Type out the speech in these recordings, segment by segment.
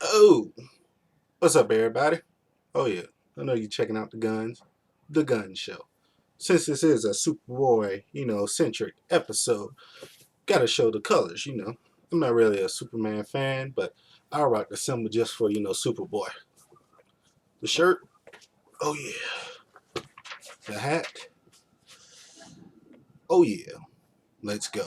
Oh, what's up, everybody? Oh yeah, I know you're checking out the gun show. Since this is a Superboy, centric episode, gotta show the colors. I'm not really a Superman fan, but I rock the symbol just for Superboy. The shirt, oh yeah. The hat, oh yeah. Let's go.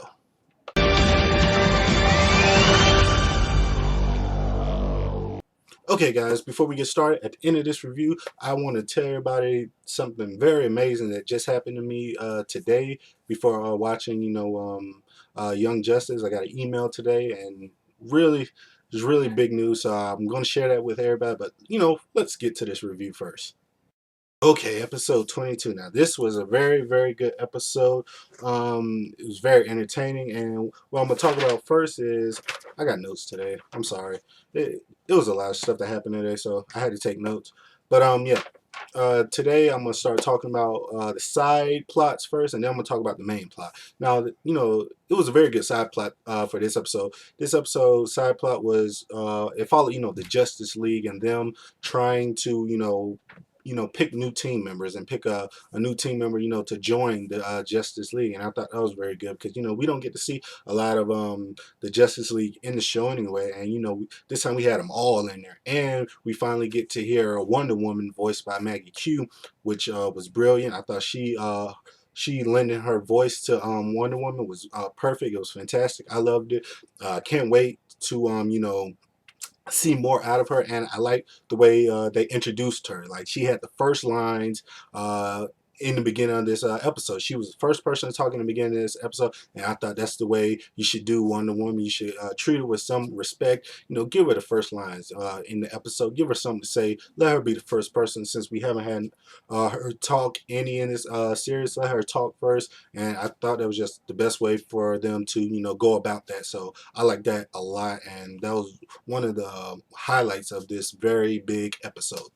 Okay, guys, before we get started, at the end of this review, I want to tell everybody something very amazing that just happened to me today before watching, Young Justice. I got an email today, and really, it's really big news. So I'm going to share that with everybody, but, let's get to this review first. Okay, episode 22. Now, this was a very, very good episode. It was very entertaining, and what I'm gonna talk about first is I got notes today. I'm sorry, it was a lot of stuff that happened today, so I had to take notes. But yeah, today I'm gonna start talking about the side plots first, and then I'm gonna talk about the main plot. Now, it was a very good side plot for this episode. This episode side plot was it followed the Justice League and them trying to pick new team members and pick a new team member, to join the Justice League. And I thought that was very good because, we don't get to see a lot of the Justice League in the show anyway. And, this time we had them all in there. And we finally get to hear a Wonder Woman voiced by Maggie Q, which was brilliant. I thought she lending her voice to Wonder Woman was perfect. It was fantastic. I loved it. Can't wait to see more out of her, and I like the way they introduced her. Like, she had the first lines in the beginning of this episode. She was the first person talking in the beginning of this episode, and I thought that's the way you should do Wonder Woman. You should treat her with some respect. Give her the first lines in the episode. Give her something to say. Let her be the first person, since we haven't had her talk any in this series. Let her talk first, and I thought that was just the best way for them to go about that. So I like that a lot, and that was one of the highlights of this very big episode.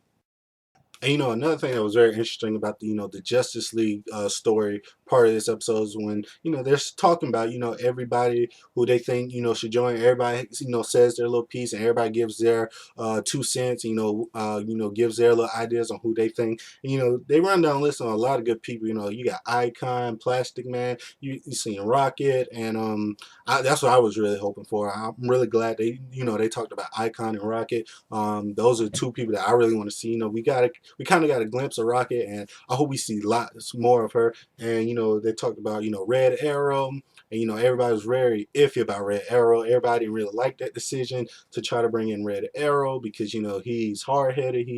And another thing that was very interesting about the Justice League story part of this episode is when they're talking about everybody who they think should join. Everybody says their little piece, and everybody gives their 2 cents. Gives their little ideas on who they think. And, they run down a list on a lot of good people. You got Icon, Plastic Man, you seen Rocket, and that's what I was really hoping for. I'm really glad they talked about Icon and Rocket. Those are two people that I really want to see. We kind of got a glimpse of Rocket, and I hope we see lots more of her. And they talked about Red Arrow, and everybody was very iffy about Red Arrow. Everybody didn't really like that decision to try to bring in Red Arrow because he's hard headed.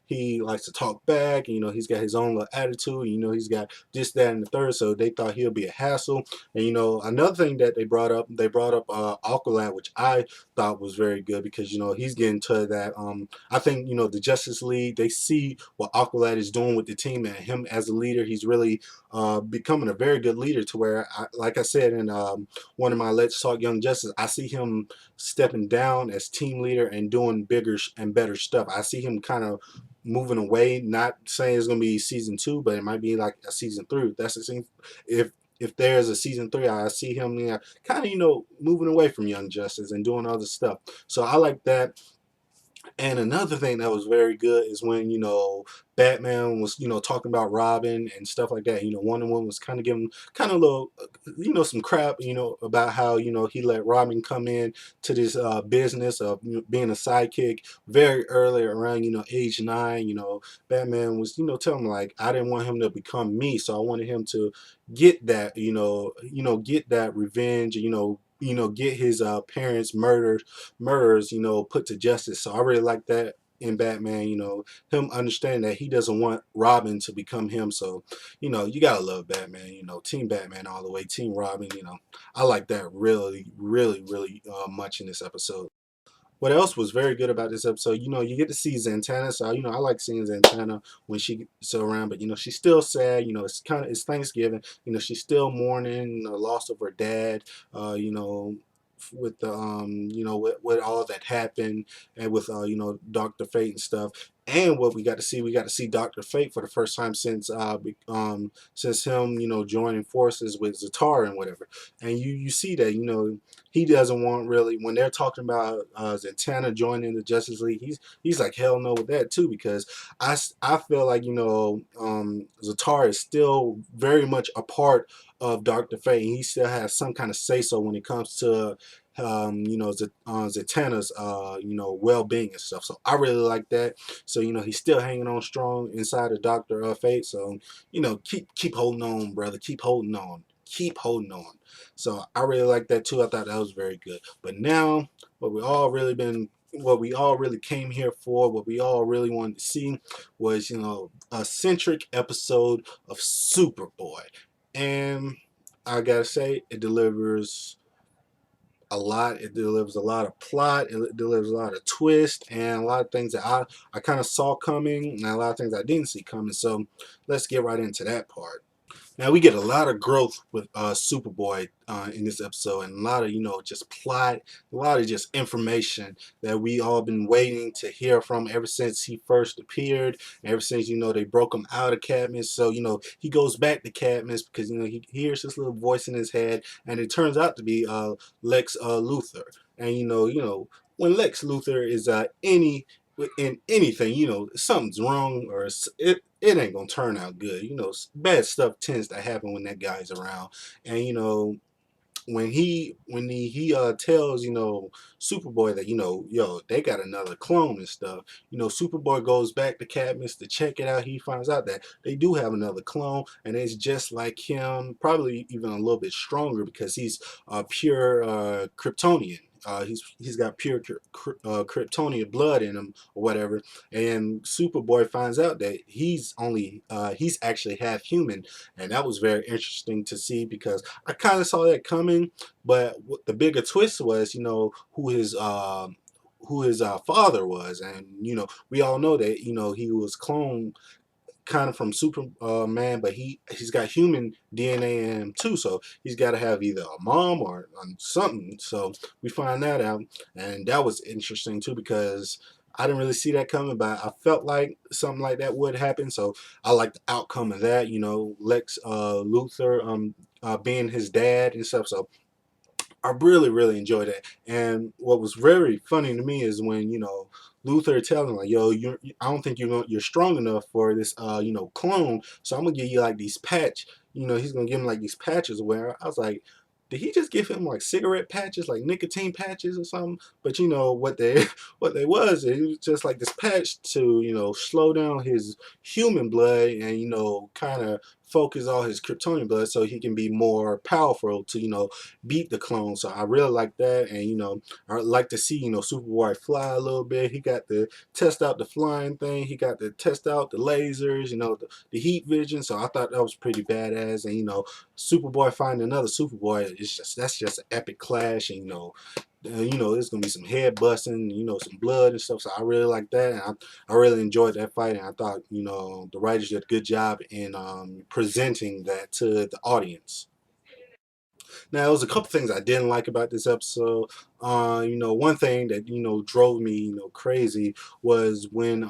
He likes to talk back. He's got his own little attitude. He's got this, that, and the third. So they thought he'll be a hassle. And another thing that they brought up Aqualad, which I thought was very good because he's getting to that. I think the Justice League, they see what Aqualad is doing with the team, and him as a leader, he's really becoming a very good leader. To where, like I said in one of my Let's Talk Young Justice, I see him stepping down as team leader and doing bigger and better stuff. I see him kind of moving away. Not saying it's going to be season 2, but it might be like a season 3. If that's the same. If there's a season 3, I see him kind of moving away from Young Justice and doing other stuff. So I like that. And another thing that was very good is when, Batman was, talking about Robin and stuff like that. Wonder Woman was kind of giving kind of a little, some crap, about how, he let Robin come in to this business of being a sidekick very early around, age 9. Batman was, telling him, like, I didn't want him to become me. So I wanted him to get that, get that revenge, get his parents' murderers, put to justice. So I really like that in Batman, him understanding that he doesn't want Robin to become him. So, you gotta love Batman, Team Batman all the way, Team Robin, I like that really, really, really much in this episode. What else was very good about this episode, you get to see Zatanna. So, I like seeing Zatanna when she's around, but, she's still sad. It's Thanksgiving. She's still mourning the loss of her dad. with the with all that happened, and with Dr. Fate and stuff. And what we got to see Dr. Fate for the first time since him joining forces with Zatar and whatever. And you see that he doesn't want really when they're talking about Zatanna joining the Justice League. He's like hell no with that too, because I feel like Zatar is still very much a part of Dr. Fate, and he still has some kind of say so when it comes to Zatanna's well-being and stuff. So I really like that. So he's still hanging on strong inside of Dr. Fate. So keep holding on, brother. Keep holding on. Keep holding on. So I really like that too. I thought that was very good. But now what we all really came here for, what we all really wanted to see was, a centric episode of Superboy. And I gotta say, it delivers a lot. It delivers a lot of plot. It delivers a lot of twist and a lot of things that I kind of saw coming, and a lot of things I didn't see coming. So let's get right into that part. Now we get a lot of growth with Superboy in this episode, and a lot of just plot, a lot of just information that we all been waiting to hear from ever since he first appeared, ever since they broke him out of Cadmus. So he goes back to Cadmus because he hears this little voice in his head, and it turns out to be Lex Luthor. And when Lex Luthor is in anything, something's wrong, or it ain't gonna turn out good. Bad stuff tends to happen when that guy's around. And when he tells Superboy that yo, they got another clone and stuff. Superboy goes back to Cadmus to check it out. He finds out that they do have another clone, and it's just like him, probably even a little bit stronger because he's pure Kryptonian. He's got pure Kryptonian blood in him or whatever. And Superboy finds out that he's actually half human, and that was very interesting to see because I kind of saw that coming. But what the bigger twist was, who his father was. And we all know that he was cloned kind of from Superman, but he's got human DNA in him too. So he's got to have either a mom or something. So we find that out, and that was interesting too because I didn't really see that coming, but I felt like something like that would happen. So I like the outcome of that. Lex Luthor being his dad and stuff. So I really, really enjoyed it. And what was very funny to me is when, Luther tells him like, yo, I don't think you're strong enough for this, clone. So I'm gonna give you like these he's gonna give him like these patches where I was like, did he just give him like cigarette patches, like nicotine patches or something? But what they what they was, it was just like this patch to, slow down his human blood and, kind of focus all his Kryptonian blood so he can be more powerful to, beat the clone. So I really like that. And, I like to see, Superboy fly a little bit. He got to test out the flying thing. He got to test out the lasers, the heat vision. So I thought that was pretty badass. And, Superboy finding another Superboy, that's just an epic clash. And, there's gonna be some head busting, some blood and stuff. So I really like that, and I really enjoyed that fight. And I thought, the writers did a good job in presenting that to the audience. Now, there was a couple things I didn't like about this episode. One thing that drove me crazy was when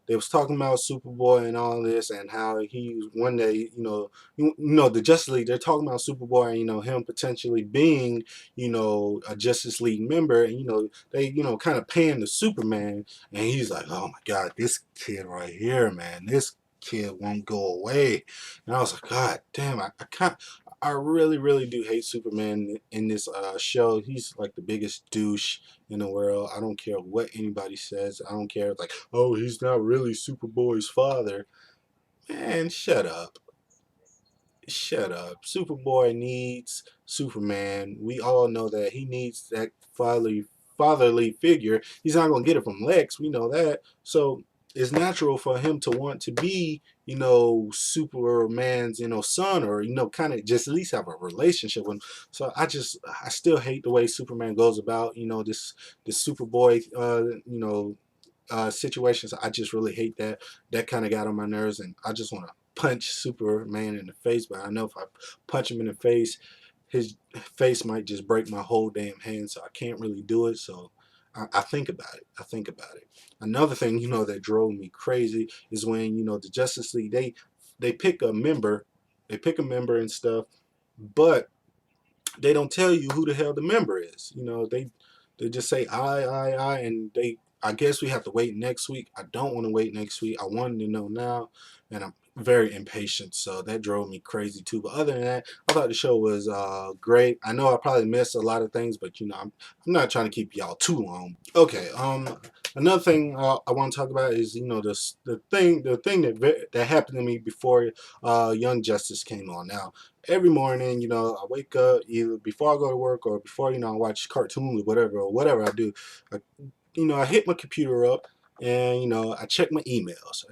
they was talking about Superboy and all this, and how he one day the Justice League, they're talking about Superboy and him potentially being a Justice League member, and they kind of paying the Superman, and he's like, oh my God, this kid right here, man, this kid won't go away. And I was like, God damn, I can't. I really, really do hate Superman in this show. He's like the biggest douche in the world. I don't care what anybody says. I don't care. It's like, oh, he's not really Superboy's father. Man, shut up. Shut up. Superboy needs Superman. We all know that he needs that fatherly figure. He's not gonna get it from Lex. We know that. So it's natural for him to want to be, Superman's, son, or kind of just at least have a relationship with him. So I still hate the way Superman goes about, this Superboy, situations. I just really hate that. That kind of got on my nerves, and I just want to punch Superman in the face. But I know if I punch him in the face, his face might just break my whole damn hand, so I can't really do it. So I think about it. I think about it. Another thing, that drove me crazy is when, the Justice League, they pick a member, and stuff, but they don't tell you who the hell the member is. They just say I, and I guess we have to wait next week. I don't want to wait next week. I wanted to know now, and I'm very impatient, so that drove me crazy too. But other than that, I thought the show was great. I know I probably missed a lot of things, but I'm not trying to keep y'all too long. Okay, another thing I want to talk about is the thing that happened to me before Young Justice came on. Now, every morning, I wake up either before I go to work or before, I watch cartoons or whatever I do. I, I hit my computer up and, I check my emails.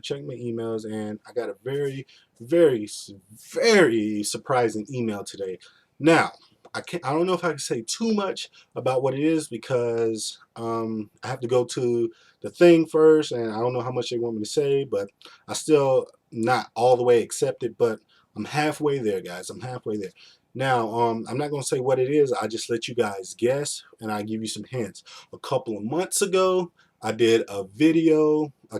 And I got a very, very, very surprising email today. Now, I don't know if I can say too much about what it is because I have to go to the thing first, and I don't know how much they want me to say, but I still not all the way accepted, but I'm halfway there, guys. I'm halfway there. Now, I'm not going to say what it is. I just let you guys guess, and I give you some hints. A couple of months ago, I did a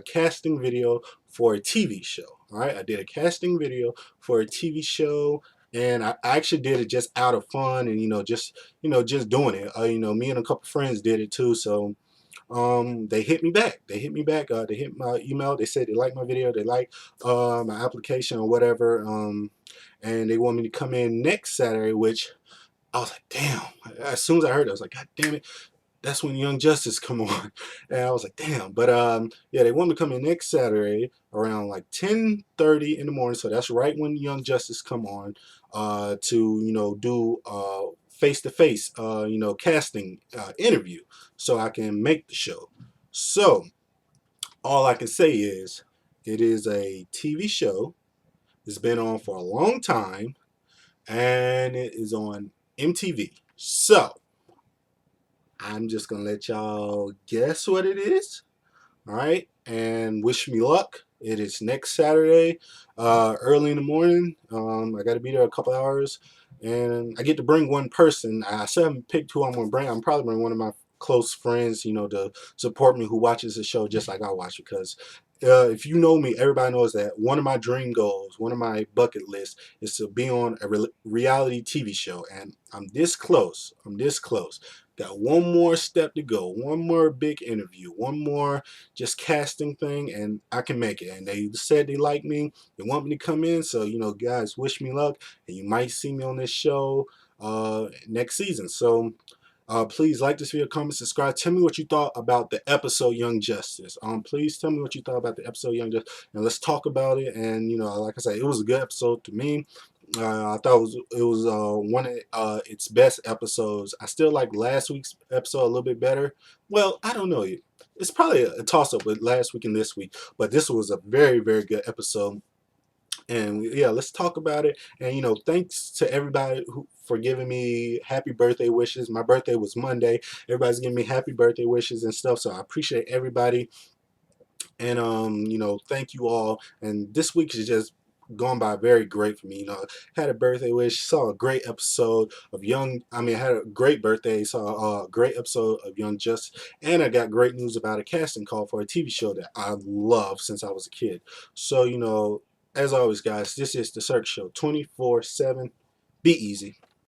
casting video for a TV show. All right, I did a casting video for a TV show, and I actually did it just out of fun, and just doing it. Me and a couple friends did it too. So they hit me back. They hit my email. They said they liked my video. They liked my application or whatever. And they want me to come in next Saturday, which I was like, damn. As soon as I heard it, I was like, God damn it. That's when Young Justice come on. And I was like, damn. But yeah, they want me to come in next Saturday around like 10:30 in the morning. So that's right when Young Justice come on to, do face-to-face, casting interview so I can make the show. So all I can say is it is a TV show. It's been on for a long time, and it is on MTV. So I'm just gonna let y'all guess what it is. All right, and wish me luck. It is next Saturday, early in the morning. I got to be there a couple hours, and I get to bring one person. I still haven't picked who I'm gonna bring. I'm probably bring one of my close friends, to support me, who watches the show just like I watch. Because if you know me, everybody knows that one of my dream goals, one of my bucket lists, is to be on a reality TV show, and I'm this close. I'm this close. Got one more step to go, one more big interview, one more just casting thing, and I can make it. And they said they like me, they want me to come in. So, guys, wish me luck, and you might see me on this show next season. So please like this video, comment, subscribe. Tell me what you thought about the episode Young Justice. Please tell me what you thought about the episode Young Justice, and let's talk about it. And like I said, it was a good episode to me. I thought it was one of its best episodes. I still like last week's episode a little bit better. Well, I don't know. It's probably a toss-up with last week and this week, but this was a very, very good episode. And yeah, let's talk about it. And thanks to everybody for giving me happy birthday wishes. My birthday was Monday. Everybody's giving me happy birthday wishes and stuff. So I appreciate everybody. And thank you all. And this week is just gone by very great for me. Had a birthday wish, saw a great episode of I had a great birthday, saw a great episode of Young Justice, and I got great news about a casting call for a TV show that I love since I was a kid. So, as always, guys, this is the Cirque Show 24/7. Be easy.